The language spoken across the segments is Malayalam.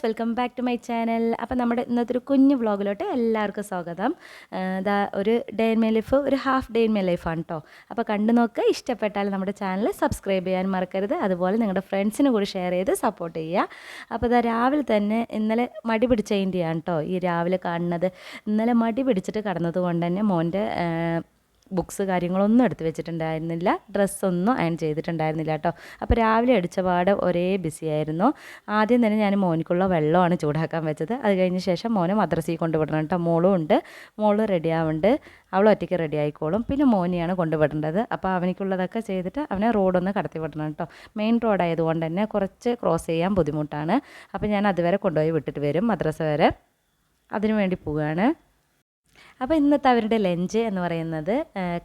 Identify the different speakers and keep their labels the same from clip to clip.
Speaker 1: Welcome back to my channel. അപ്പോൾ നമ്മുടെ ഇന്നത്തെ ഒരു കുഞ്ഞു വ്ളോഗിലോട്ട് എല്ലാവർക്കും സ്വാഗതം. ഒരു ഡേ ഇൻ മൈ ലൈഫ്, ഒരു ഹാഫ് ഡേ ഇൻ മൈ ലൈഫാണ് കേട്ടോ. അപ്പോൾ കണ്ടു നോക്കുക, ഇഷ്ടപ്പെട്ടാൽ നമ്മുടെ ചാനൽ സബ്സ്ക്രൈബ് ചെയ്യാൻ മറക്കരുത്. അതുപോലെ നിങ്ങളുടെ ഫ്രണ്ട്സിന് കൂടി ഷെയർ ചെയ്ത് സപ്പോർട്ട് ചെയ്യുക. അപ്പോൾ രാവിലെ തന്നെ ഇന്നലെ മടി പിടിച്ചതിൻ്റെയാണ് കേട്ടോ ഈ രാവിലെ കാണുന്നത്. ഇന്നലെ മടി പിടിച്ചിട്ട് കടന്നത് കൊണ്ട് തന്നെ മോൻ്റെ ബുക്സ് കാര്യങ്ങളൊന്നും എടുത്ത് വെച്ചിട്ടുണ്ടായിരുന്നില്ല, ഡ്രസ്സൊന്നും അയൺ ചെയ്തിട്ടുണ്ടായിരുന്നില്ല കേട്ടോ. അപ്പോൾ രാവിലെ അടിച്ച പാട് ഒരേ ബിസി ആയിരുന്നു. ആദ്യം തന്നെ ഞാൻ മോനിക്കുള്ള വെള്ളമാണ് ചൂടാക്കാൻ വെച്ചത്. അത് കഴിഞ്ഞ ശേഷം മോനെ മദ്രസയിൽ കൊണ്ടുവിടണം കേട്ടോ. മോളും ഉണ്ട്, മോള് റെഡി ആവുന്നുണ്ട്, അവൾ ഒറ്റയ്ക്ക് റെഡി ആയിക്കോളും. പിന്നെ മോനെയാണ് കൊണ്ടുവിടേണ്ടത്. അപ്പോൾ അവനിക്കുള്ളതൊക്കെ ചെയ്തിട്ട് അവനെ റോഡൊന്ന് കടത്തി വിടണം കേട്ടോ. മെയിൻ റോഡായതുകൊണ്ട് തന്നെ കുറച്ച് ക്രോസ് ചെയ്യാൻ ബുദ്ധിമുട്ടാണ്. അപ്പോൾ ഞാൻ അതുവരെ കൊണ്ടുപോയി വിട്ടിട്ട് വരും, മദ്രസ വരെ. അതിനു വേണ്ടി പോവുകയാണ്. അപ്പോൾ ഇന്നത്തെ അവരുടെ ലഞ്ച് എന്ന് പറയുന്നത്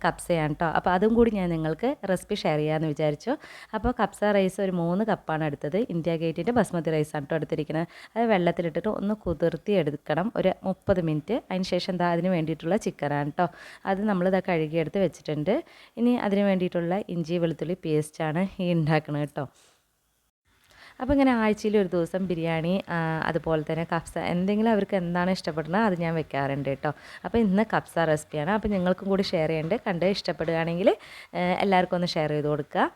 Speaker 1: കപ്സയാണ് കേട്ടോ. അപ്പോൾ അതും കൂടി ഞാൻ നിങ്ങൾക്ക് റെസിപ്പി ഷെയർ ചെയ്യാമെന്ന് വിചാരിച്ചു. അപ്പോൾ കപ്സ റൈസ് ഒരു 3 കപ്പാണ് എടുത്തത്. ഇന്ത്യ ഗേറ്റിൻ്റെ ബസ്മതി റൈസാണ് കേട്ടോ എടുത്തിരിക്കുന്നത്. അത് വെള്ളത്തിലിട്ടിട്ട് ഒന്ന് കുതിർത്തി എടുക്കണം ഒരു 30 മിനിറ്റ്. അതിന് ശേഷം അതിന് വേണ്ടിയിട്ടുള്ള ചിക്കനാണ് കേട്ടോ. അത് നമ്മളിത് കഴുകിയെടുത്ത് വെച്ചിട്ടുണ്ട്. ഇനി അതിന് വേണ്ടിയിട്ടുള്ള ഇഞ്ചി വെളുത്തുള്ളി പേസ്റ്റാണ് ഈ ഉണ്ടാക്കുന്നത് കേട്ടോ. അപ്പോൾ ഇങ്ങനെ ആഴ്ചയിൽ ഒരു ദിവസം ബിരിയാണി, അതുപോലെ തന്നെ കപ്സ, എന്തെങ്കിലും അവർക്ക് എന്താണ് ഇഷ്ടപ്പെടുന്നത് അത് ഞാൻ വെക്കാറുണ്ട് കേട്ടോ. അപ്പോൾ ഇന്ന് കപ്സ റെസിപ്പിയാണ്. അപ്പോൾ നിങ്ങൾക്കും കൂടി ഷെയർ ചെയ്യേണ്ടത്, കണ്ട് ഇഷ്ടപ്പെടുകയാണെങ്കിൽ എല്ലാവർക്കും ഒന്ന് ഷെയർ ചെയ്ത് കൊടുക്കുക.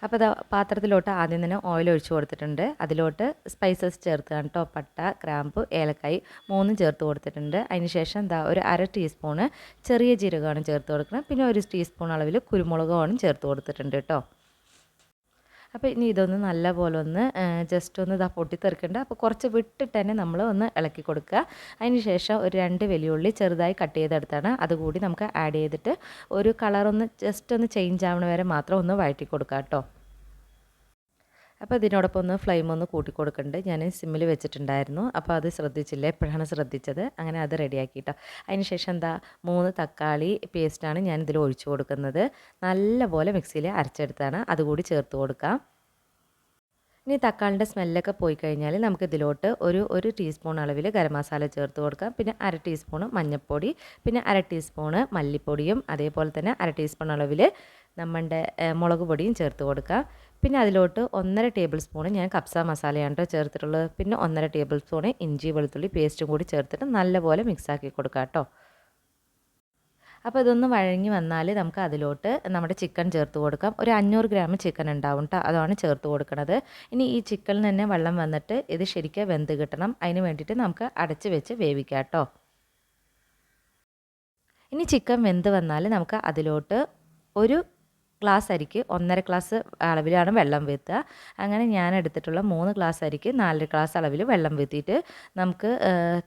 Speaker 1: അപ്പോൾ പാത്രത്തിലോട്ട് ആദ്യം തന്നെ ഓയിൽ ഒഴിച്ച് കൊടുത്തിട്ടുണ്ട്. അതിലോട്ട് സ്പൈസസ് ചേർക്കുകയാണ് കേട്ടോ. പട്ട, ഗ്രാമ്പു, ഏലക്കായ് 3 ചേർത്ത് കൊടുത്തിട്ടുണ്ട്. അതിന് ശേഷം ഒരു 1/2 ടീസ്പൂണ് ചെറിയ ജീരകമാണ് ചേർത്ത് കൊടുക്കണം. പിന്നെ 1 ടീസ്പൂൺ അളവിൽ കുരുമുളകുമാണ് ചേർത്ത് കൊടുത്തിട്ടുണ്ട് കേട്ടോ. അപ്പോൾ ഇനി ഇതൊന്ന് നല്ലപോലെ ഒന്ന് ജസ്റ്റ് ഒന്ന് പൊട്ടിത്തെറിക്കണ്ട. അപ്പോൾ കുറച്ച് വിട്ടിട്ട് തന്നെ നമ്മൾ ഒന്ന് ഇളക്കി കൊടുക്കുക. അതിന് ശേഷം ഒരു 2 വലിയുള്ളി ചെറുതായി കട്ട് ചെയ്തെടുത്താണ്, അതുകൂടി നമുക്ക് ആഡ് ചെയ്തിട്ട് ഒരു കളറൊന്ന് ജസ്റ്റ് ഒന്ന് ചേഞ്ച് ആവണ വരെ മാത്രം ഒന്ന് വഴറ്റി കൊടുക്കുക കേട്ടോ. അപ്പോൾ ഇതിനോടൊപ്പം ഒന്ന് ഫ്ലെയിം ഒന്ന് കൂട്ടി കൊടുക്കുന്നുണ്ട്. ഞാൻ സിമ്മിൽ വെച്ചിട്ടുണ്ടായിരുന്നു, അപ്പോൾ അത് ശ്രദ്ധിച്ചില്ല, എപ്പോഴാണ് ശ്രദ്ധിച്ചത്. അങ്ങനെ അത് റെഡിയാക്കിയിട്ടോ. അതിന് ശേഷം 3 തക്കാളി പേസ്റ്റാണ് ഞാൻ ഇതിൽ ഒഴിച്ചു കൊടുക്കുന്നത്. നല്ലപോലെ മിക്സിയിൽ അരച്ചെടുത്താണ്, അതുകൂടി ചേർത്ത് കൊടുക്കാം. ഇനി തക്കാളിൻ്റെ സ്മെല്ലൊക്കെ പോയി കഴിഞ്ഞാൽ നമുക്ക് ഇതിലോട്ട് ഒരു ടീസ്പൂൺ അളവിൽ ഗരം മസാല ചേർത്ത് കൊടുക്കാം. പിന്നെ 1/2 ടീസ്പൂൺ മഞ്ഞൾപ്പൊടി, പിന്നെ 1/2 ടീസ്പൂൺ മല്ലിപ്പൊടിയും, അതേപോലെ തന്നെ 1/2 ടീസ്പൂൺ അളവിൽ നമ്മുടെ മുളക് പൊടിയും ചേർത്ത് കൊടുക്കാം. പിന്നെ അതിലോട്ട് 1.5 ടേബിൾ സ്പൂൺ ഞാൻ കപ്സ മസാലയാണ് കേട്ടോ ചേർത്തിട്ടുള്ളത്. പിന്നെ 1.5 ടേബിൾ സ്പൂൺ ഇഞ്ചി വെളുത്തുള്ളി പേസ്റ്റും കൂടി ചേർത്തിട്ട് നല്ലപോലെ മിക്സാക്കി കൊടുക്കാം കേട്ടോ. അപ്പോൾ ഇതൊന്ന് വഴങ്ങി വന്നാൽ നമുക്ക് അതിലോട്ട് നമ്മുടെ ചിക്കൻ ചേർത്ത് കൊടുക്കാം. ഒരു 500 ഗ്രാം ചിക്കൻ ഉണ്ടാവും കേട്ടോ, അതാണ് ചേർത്ത് കൊടുക്കുന്നത്. ഇനി ഈ ചിക്കനിൽ തന്നെ വെള്ളം വന്നിട്ട് ഇത് ശരിക്കും വെന്ത് കിട്ടണം. അതിന് വേണ്ടിയിട്ട് നമുക്ക് അടച്ച് വെച്ച് വേവിക്കാം കേട്ടോ. ഇനി ചിക്കൻ വെന്ത് വന്നാൽ നമുക്ക് അതിലോട്ട് ഒരു ഗ്ലാസ് അരിക്ക് 1.5 ഗ്ലാസ് അളവിലാണ് വെള്ളം വീത്തുക. അങ്ങനെ ഞാൻ എടുത്തിട്ടുള്ള 3 ഗ്ലാസ് അരിക്ക് 4 ഗ്ലാസ് അളവിൽ വെള്ളം വീത്തിയിട്ട് നമുക്ക്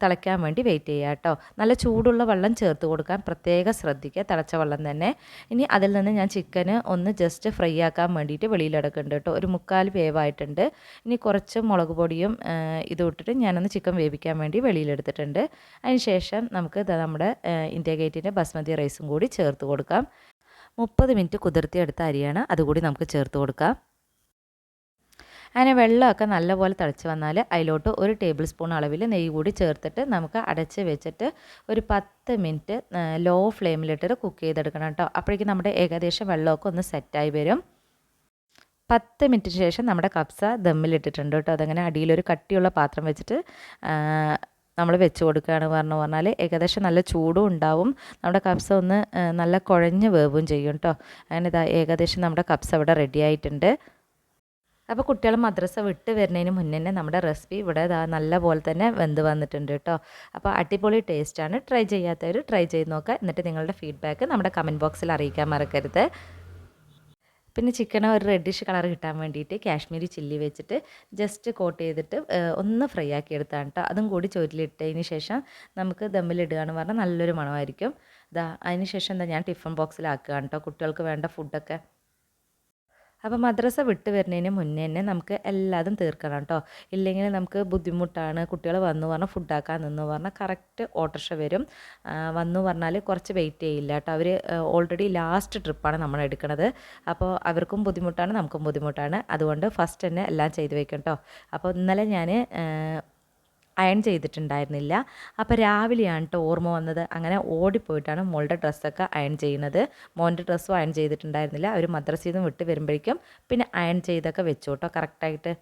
Speaker 1: തിളയ്ക്കാൻ വേണ്ടി വെയിറ്റ് ചെയ്യാം കേട്ടോ. നല്ല ചൂടുള്ള വെള്ളം ചേർത്ത് കൊടുക്കാൻ പ്രത്യേകം ശ്രദ്ധിക്കുക, തിളച്ച വെള്ളം തന്നെ. ഇനി അതിൽ നിന്ന് ഞാൻ ചിക്കന് ഒന്ന് ജസ്റ്റ് ഫ്രൈ ആക്കാൻ വേണ്ടിയിട്ട് വെളിയിലെടുക്കുന്നുണ്ട് കേട്ടോ. ഒരു 3/4 വേവായിട്ടുണ്ട്. ഇനി കുറച്ച് മുളക് പൊടിയും ഇത് ഇട്ടിട്ട് ഞാനൊന്ന് ചിക്കൻ വേവിക്കാൻ വേണ്ടി വെളിയിലെടുത്തിട്ടുണ്ട്. അതിന് ശേഷം നമുക്ക് നമ്മുടെ ഇന്ത്യ ഗേറ്റിൻ്റെ ബസ്മതി റൈസും കൂടി ചേർത്ത് കൊടുക്കാം. 30 മിനിറ്റ് കുതിർത്തിയെടുത്ത അരിയാണ്, അതുകൂടി നമുക്ക് ചേർത്ത് കൊടുക്കാം. അങ്ങനെ വെള്ളമൊക്കെ നല്ലപോലെ തിളച്ച് വന്നാൽ അതിലോട്ട് 1 ടേബിൾ സ്പൂൺ അളവിൽ നെയ്യ് കൂടി ചേർത്തിട്ട് നമുക്ക് അടച്ച് വെച്ചിട്ട് ഒരു 10 മിനിറ്റ് ലോ ഫ്ലെയിമിലിട്ടിട്ട് കുക്ക് ചെയ്തെടുക്കണം കേട്ടോ. അപ്പോഴേക്കും നമ്മുടെ ഏകദേശം വെള്ളമൊക്കെ ഒന്ന് സെറ്റായി വരും. 10 മിനിറ്റിന് ശേഷം നമ്മുടെ കപ്സ ദമ്മിലിട്ടിട്ടുണ്ട് കേട്ടോ. അതങ്ങനെ അടിയിലൊരു കട്ടിയുള്ള പാത്രം വെച്ചിട്ട് നമ്മൾ വെച്ച് കൊടുക്കുകയാണ്. പറഞ്ഞാൽ ഏകദേശം നല്ല ചൂടും ഉണ്ടാവും, നമ്മുടെ കപ്സ ഒന്ന് നല്ല കുഴഞ്ഞ് വേവും ചെയ്യും കേട്ടോ. അങ്ങനെ ഏകദേശം നമ്മുടെ കപ്സ ഇവിടെ റെഡി ആയിട്ടുണ്ട്. അപ്പോൾ കുട്ടികൾ മദ്രസ വിട്ട് വരുന്നതിന് മുന്നേ നമ്മുടെ റെസിപ്പി ഇവിടെ നല്ല പോലെ തന്നെ വെന്ത് വന്നിട്ടുണ്ട് കേട്ടോ. അപ്പോൾ അടിപൊളി ടേസ്റ്റാണ്. ട്രൈ ചെയ്യാത്തവർ ട്രൈ ചെയ്ത് നോക്കുക. എന്നിട്ട് നിങ്ങളുടെ ഫീഡ്ബാക്ക് നമ്മുടെ കമൻറ്റ് ബോക്സിൽ അറിയിക്കാൻ മറക്കരുത്. പിന്നെ ചിക്കൻ ഒരു റെഡിഷ് കളർ കിട്ടാൻ വേണ്ടിയിട്ട് കാശ്മീരി ചില്ലി വെച്ചിട്ട് ജസ്റ്റ് കോട്ട് ചെയ്തിട്ട് ഒന്ന് ഫ്രൈ ആക്കി എടുത്താണ് കേട്ടോ. അതും കൂടി ചോറ്റിലിട്ടതിന് ശേഷം നമുക്ക് ദമ്മിലിടുകയെന്ന് പറഞ്ഞാൽ നല്ലൊരു മണമായിരിക്കും. അതിന് ശേഷം ഞാൻ ടിഫിൻ ബോക്സിലാക്കുകയാണ് കേട്ടോ കുട്ടികൾക്ക് വേണ്ട ഫുഡൊക്കെ. അപ്പോൾ മദ്രസ വിട്ട് വരുന്നതിന് മുന്നേ തന്നെ നമുക്ക് എല്ലാതും തീർക്കണം കേട്ടോ. ഇല്ലെങ്കിൽ നമുക്ക് ബുദ്ധിമുട്ടാണ്. കുട്ടികൾ വന്നു പറഞ്ഞാൽ ഫുഡാക്കാൻ നിന്നു പറഞ്ഞാൽ കറക്റ്റ് ഓട്ടോറിക്ഷ വരും. വന്നു പറഞ്ഞാൽ കുറച്ച് വെയിറ്റ് ചെയ്യില്ല കേട്ടോ. അവർ ഓൾറെഡി ലാസ്റ്റ് ട്രിപ്പാണ് നമ്മൾ എടുക്കുന്നത്. അപ്പോൾ അവർക്കും ബുദ്ധിമുട്ടാണ്, നമുക്കും ബുദ്ധിമുട്ടാണ്. അതുകൊണ്ട് ഫസ്റ്റ് തന്നെ എല്ലാം ചെയ്ത് വെക്കും കേട്ടോ. അപ്പോൾ ഇന്നലെ ഞാൻ അയൺ ചെയ്തിട്ടുണ്ടായിരുന്നില്ല. അപ്പോൾ രാവിലെയാണ് കേട്ടോ ഓർമ്മ വന്നത്. അങ്ങനെ ഓടിപ്പോയിട്ടാണ് മോളുടെ ഡ്രസ്സൊക്കെ അയൺ ചെയ്യുന്നത്. മോൻ്റെ ഡ്രസ്സും അയൺ ചെയ്തിട്ടുണ്ടായിരുന്നില്ല. അവർ മദ്രസയിൽ നിന്ന് വിട്ട് വരുമ്പോഴേക്കും പിന്നെ അയൺ ചെയ്തൊക്കെ വെച്ചു കേട്ടോ കറക്റ്റായിട്ട്.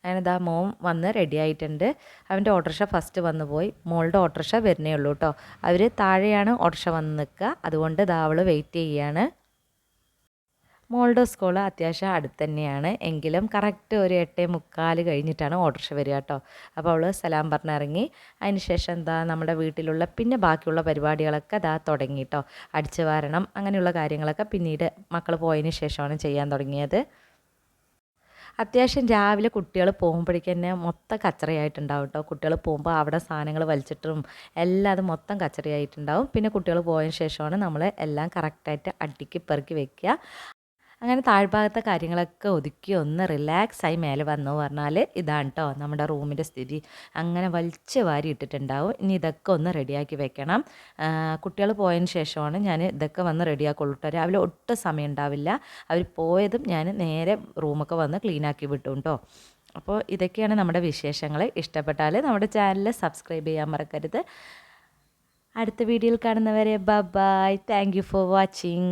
Speaker 1: അങ്ങനെ ഇതാ മോൻ വന്ന് റെഡി ആയിട്ടുണ്ട്. അവൻ്റെ ഓട്ടോറിക്ഷ ഫസ്റ്റ് വന്നു പോയി. മോളുടെ ഓട്ടോറിക്ഷ വരുന്നേ ഉള്ളൂ കേട്ടോ. അവർ താഴെയാണ് ഓട്ടോറിക്ഷ വന്ന് നിൽക്കുക. അതുകൊണ്ട് ഇതാ അവൾ വെയിറ്റ് ചെയ്യുകയാണ്. മോളുടെ സ്കൂൾ അത്യാവശ്യം അടുത്ത് തന്നെയാണ്. എങ്കിലും കറക്റ്റ് ഒരു 8:45 കഴിഞ്ഞിട്ടാണ് ഓട്ടോറിക്ഷ വരിക കേട്ടോ. അപ്പോൾ അവൾ സലാം പറഞ്ഞിറങ്ങി. അതിന് ശേഷം എന്താ നമ്മുടെ വീട്ടിലുള്ള പിന്നെ ബാക്കിയുള്ള പരിപാടികളൊക്കെ ഇതാ തുടങ്ങി കേട്ടോ. അടിച്ചു വാരണം അങ്ങനെയുള്ള കാര്യങ്ങളൊക്കെ പിന്നീട് മക്കൾ പോയതിന് ശേഷമാണ് ചെയ്യാൻ തുടങ്ങിയത്. അത്യാവശ്യം രാവിലെ കുട്ടികൾ പോകുമ്പോഴേക്ക് തന്നെ മൊത്തം കച്ചറയായിട്ടുണ്ടാവും കേട്ടോ. കുട്ടികൾ പോകുമ്പോൾ അവിടെ സാധനങ്ങൾ വലിച്ചിട്ടും എല്ലാം അത് മൊത്തം കച്ചറയായിട്ടുണ്ടാവും. പിന്നെ കുട്ടികൾ പോയതിന് ശേഷമാണ് നമ്മൾ എല്ലാം കറക്റ്റായിട്ട് അടുക്കി പെറുക്കി വെക്കുക. അങ്ങനെ താഴ്ഭാഗത്തെ കാര്യങ്ങളൊക്കെ ഒതുക്കി ഒന്ന് റിലാക്സായി മേലെ വന്നു പറഞ്ഞാൽ ഇതാണ് കേട്ടോ നമ്മുടെ റൂമിൻ്റെ സ്ഥിതി. അങ്ങനെ വലിച്ച് വാരി ഇട്ടിട്ടുണ്ടാവും. ഇനി ഇതൊക്കെ ഒന്ന് റെഡിയാക്കി വെക്കണം. കുട്ടികൾ പോയതിന് ശേഷമാണ് ഞാൻ ഇതൊക്കെ വന്ന് റെഡിയാക്കുള്ളൂ കേട്ടോ. രാവിലെ ഒട്ടും സമയം ഉണ്ടാവില്ല. അവർ പോയതും ഞാൻ നേരെ റൂമൊക്കെ വന്ന് ക്ലീനാക്കി വിട്ടു കേട്ടോ. അപ്പോൾ ഇതൊക്കെയാണ് നമ്മുടെ വിശേഷങ്ങൾ. ഇഷ്ടപ്പെട്ടാൽ നമ്മുടെ ചാനൽ സബ്സ്ക്രൈബ് ചെയ്യാൻ മറക്കരുത്. അടുത്ത വീഡിയോയിൽ കാണുന്നവരെ bye. Thank you for watching.